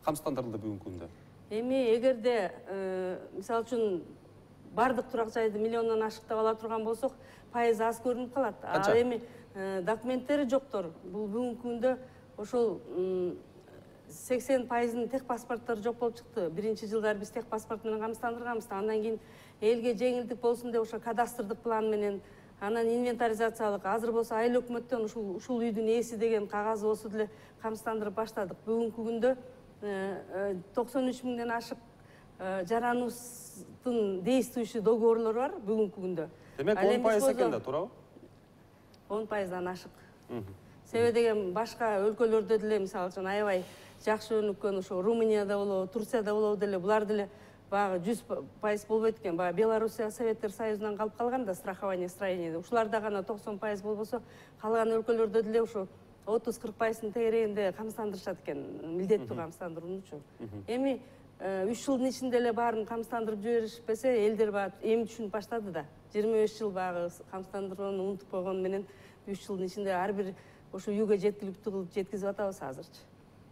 камсыздандырылды бүгүнкү күндө? Эгерде мисалы үчүн бардык турак жайды миллиондон ашык ала турган болсок, пайыз аз көрүнүп калат. Ал документтери жоктор. Бул бүгүнкү күндө ошол 80% тех паспорттор жок болуп чыкты. Биринчи жылдары биз тех паспорт менен камсыздандырганбыз. Андан кийин элге жеңилдик болсун деп ошо кадастрдык план менен, анан инвентаризациялык, азыр болсо айыл өкмөттөн ушул үйдүн ээси деген кагаз болсо деле камсыздандырып баштадык. Бүгүнкү күндө 93 миңден ашык жараныбыздын действующий договорлор бар бүгүнкү күндө. Демек 10% экен да, туурабы? 10%дан ашык. Себеби деген башка өлкөлөрдө деле мисалы үчүн аябай жакшы өнүккөн ошо Румынияда болобу, Турцияда болобу деле булар деле баягы 100% болбойт экен. Баягы Белоруссия Советтер Союзунан калып калган да страхование строения. Ушуларда гана 90% болбосо, калган өлкөлөрдө деле ошо 30-40%-ын тегерегинде камсыздандырышат экен, милдеттүү камсыздандыруучу. Эми 3 жылдын ичинде эле баарын камсыздандырып жиберишпесе, элдер эми түшүнүп баштады да. 25 жыл баягы камсыздандырууну унутуп койгон менен 3 жылдын ичинде ар бир ошо үйгө жеткиликтүү кылып жеткизип атабыз азырчы.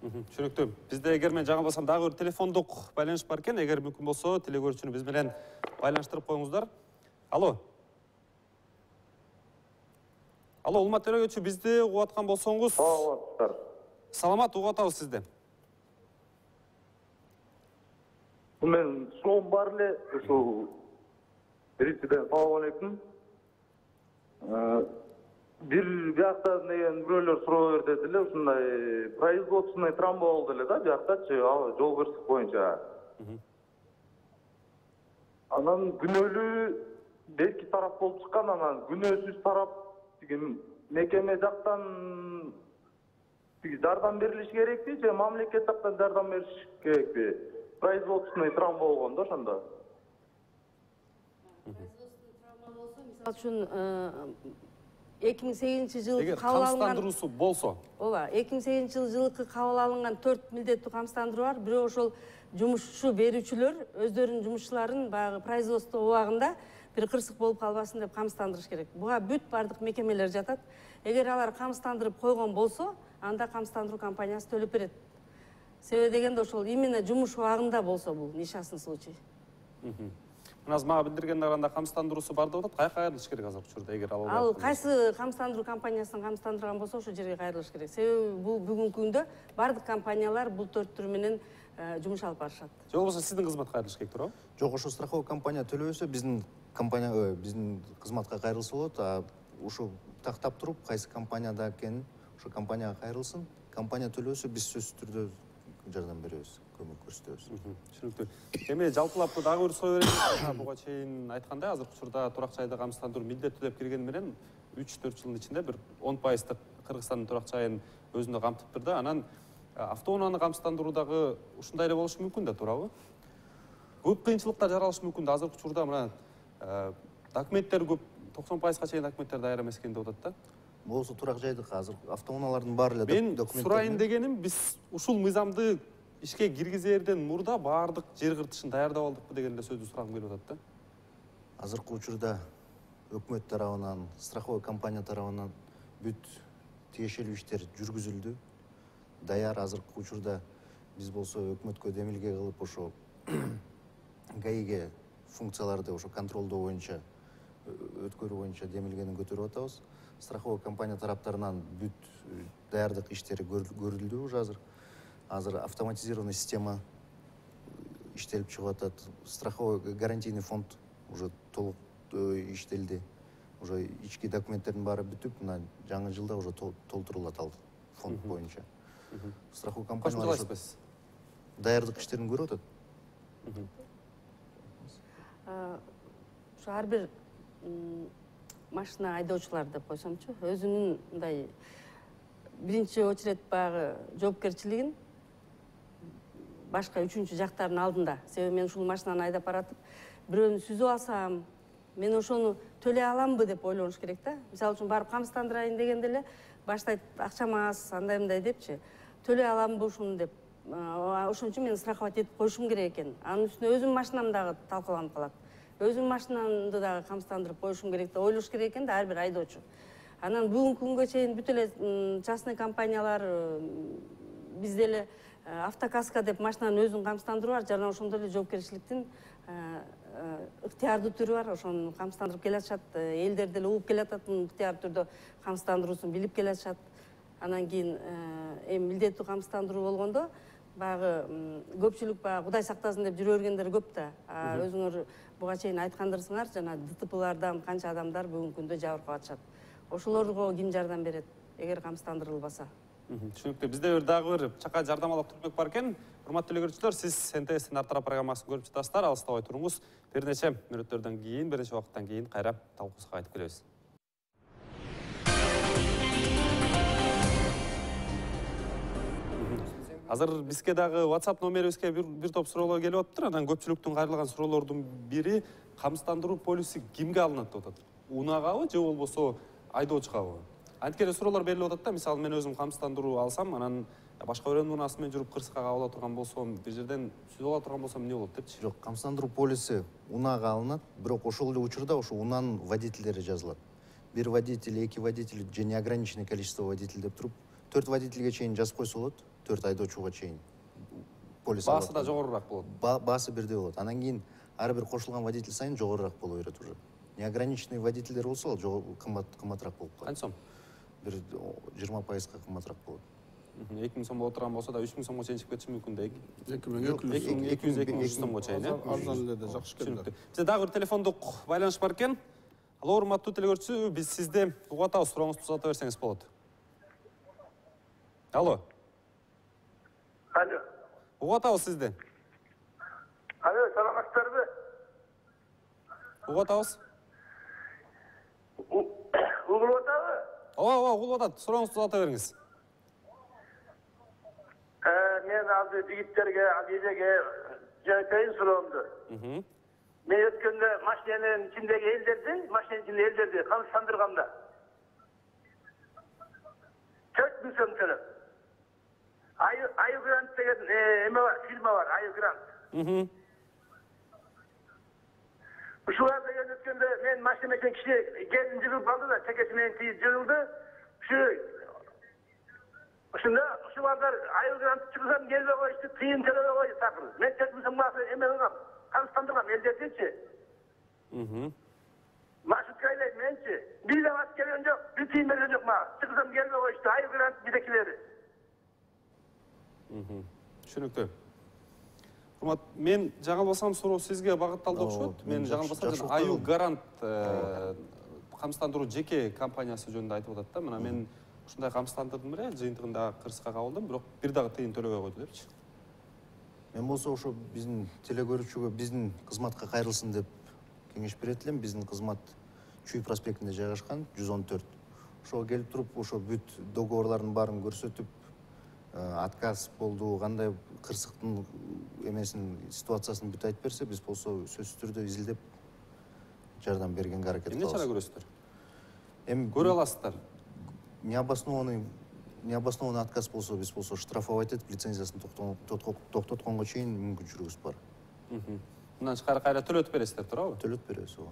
Түшүнүктүү. Бизде эгер мен жаңы болсом дагы бир телефондук байланыш бар экен. Эгер мүмкүн болсо, телекөрүүчүнү биз менен байланыштырып коюңуздар. Алло. Алло, Улмат Төрөгөчү, бизди угуп аткан болсоңуз. Саламат, угуп атабыз сизди. Мен суроом бар эле, ушул биринчиден салам алейкум. Бир биякта деген бирөөлөр суроо берди деле, ушундай производственный трамба болду эле да, бияктачы, жол кырсык боюнча. Анан күнөөлүү берки тарап болуп чыккан, анан күнөөсүз тарап мекеме жактан жардам берилиш керекпи же мамлекет жактан жардам бериш керекпи? Производственный травма болгон да ошондо. Мисалы үчүн 2008 жылы кабыл алынган камсыздандыруусу болсо. Ооба, 2008 жылы кабыл алынган 4 милдеттүү камсыздандыруу бар. Бирөө ошол жумушчу берүүчүлөр өздөрүнүн жумушчуларын баягы производство убагында бир кырсык болуп калбасын деп камсыздандырыш керек. Буга бүт бардык мекемелер жатат. Эгер алар камсыздандырып койгон болсо, анда камсыздандыруу компаниясы төлөп берет. Себеби дегенде ошол именно жумуш убагында болсо бул несчастный случай. Мына мага билдирген аранда камсыздандыруусу бар деп атат. Каяка кайрылыш керек азыркы учурда, эгер ал кайсы камсыздандыруу компаниясынан камсыздандырган болсо ошол жерге кайрылыш керек. Себеби бул бүгүнкү күндө бардык компаниялар бул 4 түрү менен жумуш алып барышат. Же болбосо сиздин кызматка кайрылыш керек туурабы? Жок, ошо страховой компания төлөбөсө биздин компания биздин кызматка кайрылса болот. А ушу тактап туруп кайсы компанияда экенин ошо компанияга кайрылсын. Компания төлөбөсө биз сөзсүз түрдө жардам беребиз, көмөк көрсөтөбүз. Түшүнүктүү. Эми жалпылап дагы бир суроо берейин. Буга чейин айткандай, азыркы учурда турак жайды камсыздандыруу милдеттүү деп кирген менен 3-4 жылдын ичинде бир 10% Кыргызстандын турак жайын өзүндө камтыптыр да. Анан автоунааны камсыздандыруу дагы ушундай эле болушу мүмкүн да, туурабы? Көп кыйынчылыктар жаралышы мүмкүн да. Азыркы учурда мына документтер көп, 90%га чейин документтер даяр эмес экен деп атат да. Болсо турак жайды азыр автоунаалардын баары эле документтер. Мен сурайын дегеним, биз ушул мыйзамды ишке киргизерден мурда баардык жер кыртышын даярдап алдыкпы деген эле сөздү сурагым келип атат да. Азыркы учурда өкмөт тарабынан, страховой компания тарабынан бүт тиешелүү иштер жүргүзүлдү. Даяр азыркы учурда биз болсо өкмөткө демилге кылып ошо ГАИге функцияларды ошо контролдоо боюнча өткөрүү боюнча демилгени көтөрүп атабыз. Страховой компания тараптарынан бүт даярдык иштери көрүлдү уже азыр. Азыр автоматизированный система иштелип чыгып атат. Страховой гарантийный фонд уже толук иштелди. Уже ички документтердин баары бүтүп, мына жаңы жылда уже толтурулат ал фонд боюнча. Страховой компания даярдык иштерин көрүп атат. Ошо ар бир машина айдоочулар деп койсомчу, өзүнүн мындай биринчи очередь баягы жоопкерчилигин башка үчүнчү жактардын алдында. Себеби мен ушул машинаны айдап баратып, бирөөнү сүзүп алсам, мен ошону төлөй аламбы деп ойлонуш керек да. Мисалы үчүн барып камсыздандырайын дегенде эле баштайт акчам аз, андай мындай депчи. Төлөй аламбы ушуну деп. Ошон үчүн мен страховать этип коюшум керек экен. Анын үстүнө өзүмдүн машинам дагы талкаланып калат. Өзүмдүн машинамды дагы камсыздандырып коюшум керек деп ойлош керек экен да ар бир айдоочу. Анан бүгүнкү күнгө чейин бүт эле частный компаниялар бизде эле автокаска деп машинанын өзүн камсыздандыруу бар, жана ошондой эле жоопкерчиликтин ыктыярдуу түрү бар. Ошону камсыздандырып келатышат, элдер деле угуп келатат, ыктыярдуу түрдө камсыздандыруусун билип келатышат. Анан кийин эми милдеттүү камсыздандыруу болгондо баягы көпчүлүк баягы Кудай сактасын деп жүрө бергендер көп да. Өзүңөр буга чейин айткандырсыңар, жана ДТПлардан канча адамдар бүгүнкү күндө жабыркап атышат. Ошолорго ким жардам берет эгер камсыздандырылбаса? Түшүнүктүү. Бизде дагы бир чакан жардамалап турмак бар экен. Урматтуу телегөрүүчүлөр, сиз НТС-тин ар тарап программасын көрүп жатасыздар. Алыстабай туруңуз. Бир нече мүнөттөрдөн кийин, бир нече убакыттан кийин кайра талкуубузга кайтып келебиз. Азыр бизге дагы WhatsApp номерибизге бир топ суроолор келип атыптыр. Анан көпчүлүктүн кайрылган суроолордун бири камсыздандыруу полиси кимге алынат деп атат? Унагабы же болбосо айдоочугабы? Анткени суроолор берилип атат да, мисалы мен өзүм камсыздандыруу алсам, анан башка бирөөнүн унаасы менен жүрүп кырсыкка кабыла турган болсом, бир жерден сүзүп ала турган болсом эмне болот депчи? Жок, камсыздандыруу полиси унаага алынат, бирок ошол эле учурда ошо унаанын водительдери жазылат. Бир водитель, эки водитель же неограниченное количество водитель деп туруп, 4 водительге чейин жазып койсо болот, 4 айдоочуга чейин. Баасы да жогорурак болот. Баасы бирдей болот. Анан кийин ар бир кошулган водитель сайын жогорурак боло берет уже. Неограниченный водительдер болсо, ал кымбатыраак болуп калат. Канча сом? Бир 20% кымбатыраак болот. 2000 сом боло турган болсо да 3000 сомго чейин чыгып кетиши мүмкүн да. 2200 сомго чейин, арзан эле да жакшы келет. Бизде дагы бир телефондук байланыш бар экен. Алло, урматтуу телегөрүүчү, биз сизди угуп атабыз, сурооңузду узата берсеңиз болот. Алло. Алло. Угуп атабыз сизди. Алло, саламатсыздарбы? Угуп атабыз. Угулуп атабы? Ооба, угулуп атат. Сурооңузду узата бериңиз. Мен азыр жигиттерге, адиеге жайтайын суроомду. Мен өткөндө машинанын ичиндеги элдерди камсыздандырганда 4000 сом төлөп. Айыл грант деген эме бар, фирма бар, Айыл грант. Ушуга деген өткөндө мен машина менен киши келин жүрүп алды да, чекеси менен тийип жырылды. Ушунда ушулардар айыл грант чыгсам келбей коюшту, тыйын төлөбөй коюшту такыр. Мен 4000 сомго эме кылгам, камсыздандыргам элдердичи. Маршрутка айлайт менчи. Бир да басып келген жок, бир тыйын берген жок мага. Чыгсам келбей коюшту, айыл грант жетекчилери. Түшүнүктүү. Урмат, мен жаңылбасам суроо сизге багытталды окшойт. Мен жаңылбасам Айыл Гарант камсыздандыруу жеке компаниясы жөнүндө айтып атат да. Мына мен ушундай камсыздандырдым эле, жыйынтыгында кырсыкка кабылдым, бирок бир дагы тыйын төлөбөй койду депчи. Мен болсо ошо биздин телегөрүүчүгө биздин кызматка кайрылсын деп кеңеш берет элем. Биздин кызмат Чүй проспектинде жайгашкан, 114. Ошого келип туруп, ошо бүт договорлордун баарын көрсөтүп, отказ болду, кандай кырсыктын эмесин, ситуациясын бүт айтып берсе, биз болсо сөзсүз түрдө изилдеп жардам бергенге аракет кылабыз. Эмне чара көрөсүздөр? Эми көрө аласыздар. Необоснованный отказ болсо, биз болсо штрафовать этип, лицензиясын токтотконго чейин мүмкүнчүлүгүбүз бар. Мындан тышкары кайра төлөтүп бересиздер, туурабы? Төлөтүп беребиз, ооба.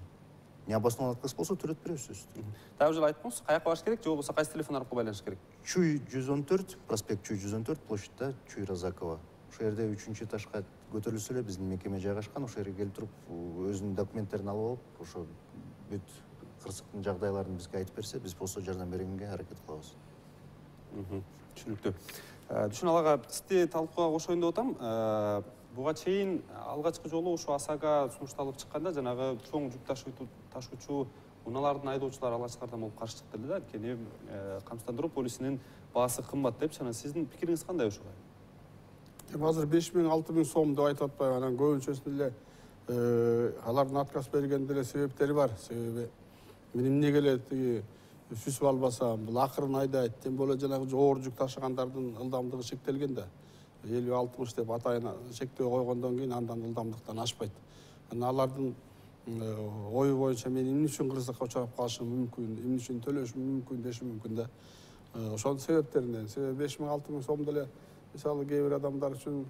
необоснованный отказ болсо төлөп беребиз сөзсүз. Дагы бир айттыңыз, каяка барыш керек же болбосо кайсы телефон аркылуу байланыш керек? Чуй 114, проспект Чуй 114, площадьта Чуй Разакова. Ошол жерде 3-чү этажга көтөрүлсө эле биздин мекеме жайгашкан. Ошол жерге келип туруп, өзүнүн документтерин алып алып, ошо бүт кырсыктын жагдайларын бизге айтып берсе, биз болсо жардам бергенге аракет кылабыз. Түшүнүктүү. Дүшүн Алага сизди талкууга кошоюн деп атам. Буга чейин алгачкы жолу ушу АСАга сунушталып чыкканда жанагы чоң жүк ташуучу унаалардын айдоочулары алгачкыдардан болуп каршы чыкты эле да. Анткени камсыздандыруу полисинин баасы кымбат деп, жана сиздин пикириңиз кандай ошого? Азыр 5.000-6.000 сом деп айтып атпайбы, анан көбүнчөсүн эле алардын отказ берген деле себептери бар. Себеби мен эмнеге эле тиги сүзүп албасам, бул акырын айдайт, тем более жанагы оор жүк ташыгандардын ылдамдыгы шектелген да. 50-60 деп атайын шектөө койгондон кийин андан ылдамдыктан ашпайт. Анан алардын ою боюнча мен эмне үчүн кырсыкка учурап калышым мүмкүн, эмне үчүн төлөшүм мүмкүн дешим мүмкүн да. Ошонун себептеринен, себеби 5.000-6.000 сом деле мисалы кээ бир адамдар үчүн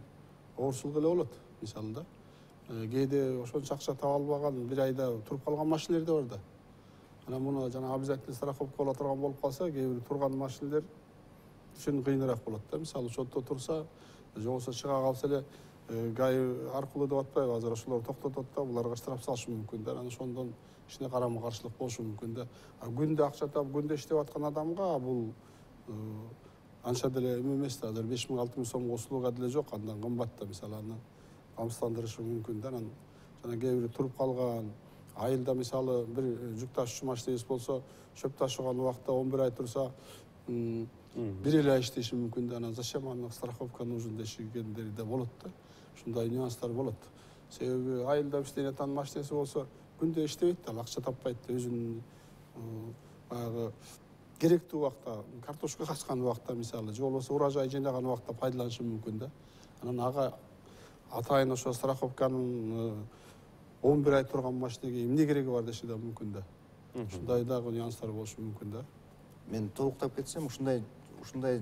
оорчулук эле болот, мисалы да. Кээде ошончо акча таба албаган, бир айда туруп калган машинелер да бар да. Анан муну жана обязательный страховка боло турган болуп калса, кээ бир турган машинелер үчүн кыйыныраак болот да. Мисалы учетто турса, же болбосо чыга калса эле ГАИ аркылуу деп атпайбы, азыр ошолор токтотот да, буларга штраф салышы мүмкүн да. Анан ошондон ишине карама каршылык болушу мүмкүн да. Күндө акча таап, күндө иштеп аткан адамга бул анча деле эме эмес да. Азыр 5.000-6.000 сомго услуга деле жок, андан кымбат да. Мисалы аны камсыздандырышы мүмкүн да. Анан жана кээ бир туруп калган айылда мисалы бир жүк ташуучу машинебиз болсо, чөп ташыган убакта 11 ай турса, бир эле ай иштеши мүмкүн да. Анан зачем аны страховка нужен дешигендери да болот да. Ушундай нюанстар болот. Себеби айылда иштеген машинеси болсо, күндө иштебейт да, акча таппайт да, өзүнүн баягы керектүү убакта, картошка качкан убакта мисалы, же болбосо урожай жыйнаган убакта пайдаланышы мүмкүн да. Анан ага атайын ошо страховканын 11 ай турган машинеге эмне кереги бар деши да мүмкүн да. Ушундай дагы нюанстар болушу мүмкүн да. Мен толуктап кетсем, ушундай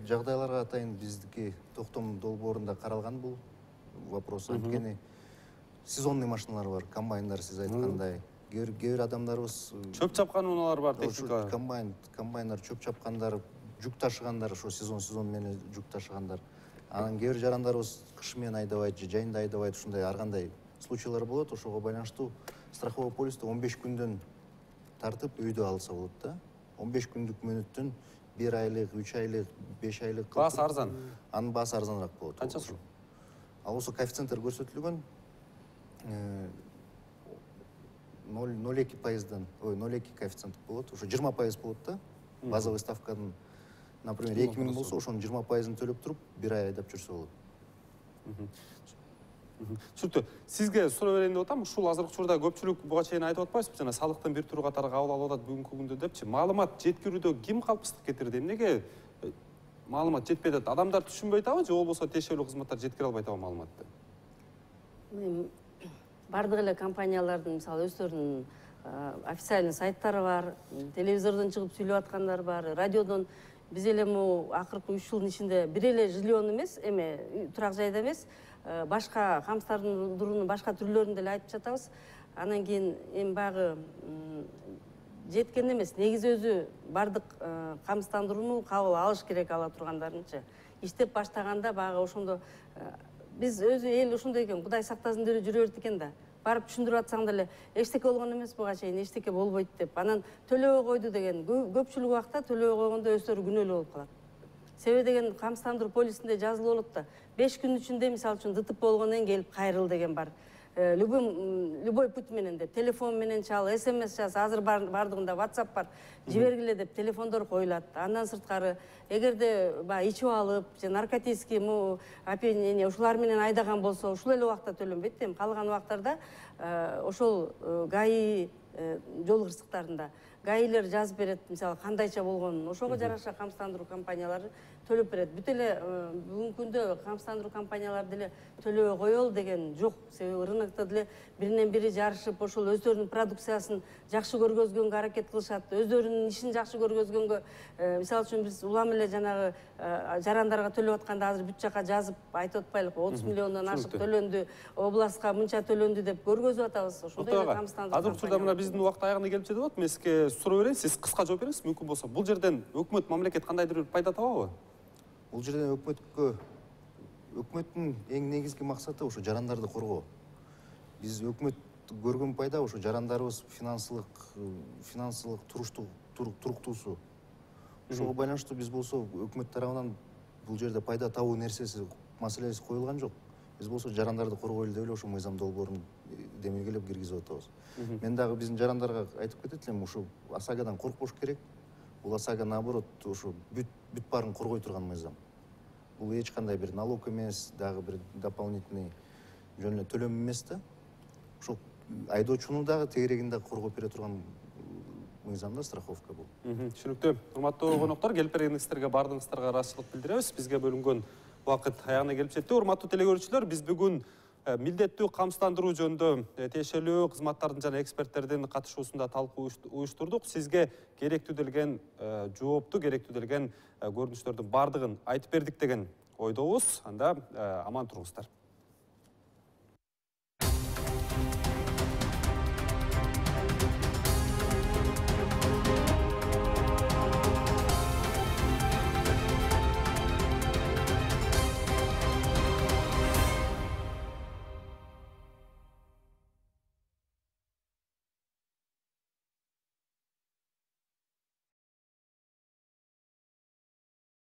жагдайларга атайын биздики токтом долбоорунда каралган бул вопрос. Анткени сезонный машиналар бар, комбайндар сиз айткандай. Кээ бир адамдарыбыз Чөп чапкан унаалар бар, техника. Комбайндар, чөп чапкандар, жүк ташыгандар, ошо сезон менен жүк ташыгандар. Анан кээ бир жарандарыбыз кыш менен айдабайт же жайында айдабайт, ушундай ар кандай случайлар болот. Ошого байланыштуу страховой полисти 15 күндөн тартып өйдө алса болот да. 15 күндүк мөөнөттөн 1 айлык, 3 айлык, 5 айлык Баасы арзан. Анын баасы арзаныраак болот. Канча сом? Ал болсо коэффициенттер көрсөтүлгөн 0,2%дан, 0,2 коэффициент болот. Ошо 20% болот да. Базовый ставканын, например, 2000 болсо, ошонун 20%ын төлөп туруп, 1 ай айдап жүрсө болот. Түшүнүктүү. Сизге суроо берейин деп атам. Ушул азыркы учурда көпчүлүк буга чейин айтып атпайсызбы, жана салыктын бир туру катары кабыл алып атат бүгүнкү күндө депчи. Маалымат жеткирүүдө ким калпсыздык кетирди? Эмнеге маалымат жетпей атат? Адамдар түшүнбөй атабы же болбосо тиешелүү кызматтар жеткире албай атабы маалыматты? Бардык эле компаниялардын мисалы өздөрүнүн официальный сайттары бар, телевизордон чыгып сүйлөп аткандар бар, радиодон. Биз эле акыркы 3 жылдын ичинде бир эле жильон эмес, эме турак жайда эмес, башка камсыздандыруунун башка түрлөрүн деле айтып жатабыз. Анан кийин эми багы жеткен эмес, негизи өзү бардык камсыздандырууну кабыл алыш керек ала тургандарынчы. Иштеп баштаганда багы ошондо биз өзү эл ушундай экен, Кудай сактасын деле жүрө берет экен да. Барып түшүндүрүп атсаң деле эчтеке болгон эмес буга чейин, эчтеке болбойт деп. Анан төлөбөй койду деген, көпчүлүк убакта төлөбөй койгондо өздөрү күнөөлүү болуп калат. Себеби деген камсыздандыруу полисинде жазылып болот да. 5 күн ичинде мисалы үчүн ДТП болгондон келип кайрыл деген бар. Любой путь менен деп, телефон менен чал, СМС жаз, азыр бардыгында WhatsApp бар, жибергиле деп телефондор коюлат. Андан сырткары, эгерде ичип алып, же наркотический, опьянение ушулар менен айдаган болсо, ушул эле убакта төлөнбөйт дейм. Калган убактарда ошол ГАИ жол кырсыктарында ГАИлер жазып берет, мисалы кандайча болгонун. Ошого жараша камсыздандыруу компаниялары төлөп берет. Бүт эле бүгүнкү күндө камсыздандыруу компаниялары деле төлөбөй коелу деген жок. Себеби рынокто деле биринен бири жарышып, ошол өздөрүнүн продукциясын жакшы көргөзгөнгө аракет кылышат. Өздөрүнүн ишин жакшы көргөзгөнгө, мисалы үчүн биз улам эле жанагы жарандарга төлөп атканда азыр бүт жака жазып айтып атпайлыкпы, 30 миллиондон ашык төлөндү, областка мынча төлөндү деп көргөзүп атабыз. Ошондой эле камсыздандыруу. Азыр учурда мына биз биздин убакыт аягына келип жетип атат. Мен сизге суроо берейин, сиз кыска жооп бересиз мүмкүн болсо. Бул жерден өкмөт, мамлекет кандайдыр бир пайда табабы? Бул жерден өкмөттүн эң негизги максаты ошо жарандарды коргоо. Биз өкмөт көргөн пайда ошо жарандарыбыз финансылык туруктуусу. Ошого байланыштуу биз болсо өкмөт тарабынан бул жерде пайда табуу маселеси коюлган жок. Биз болсо жарандарды коргойлу деп эле ошо мыйзам долбоорун демилгелеп киргизип атабыз. Мен дагы биздин жарандарга айтып кетет элем, ошо ОСАГОдан коркпош керек. Бул ОСАГО наоборот ошо бүт баарын коргой турган мыйзам. Бул эч кандай бир налог эмес, дагы бир дополнительный жөн эле төлөм эмес да. Ошо айдоочуну дагы тегерегинде коргоп бере турган мыйзам да, страховка бул. Түшүнүктүү. Урматтуу коноктор, келип бергениңиздерге баардыгыңыздарга ыраазычылык билдиребиз. Бизге бөлүнгөн убакыт аягына келип жетти. Урматтуу телекөрүүчүлөр, биз бүгүн милдеттүү камсыздандыруу жөнүндө тиешелүү кызматтардын жана эксперттердин катышуусунда талкуу уюштурдук. Сизге керектүү делген жоопту, керектүү делген көрүнүштөрдүн баардыгын айтып бердик деген ойдобуз. Анда аман туруңуздар.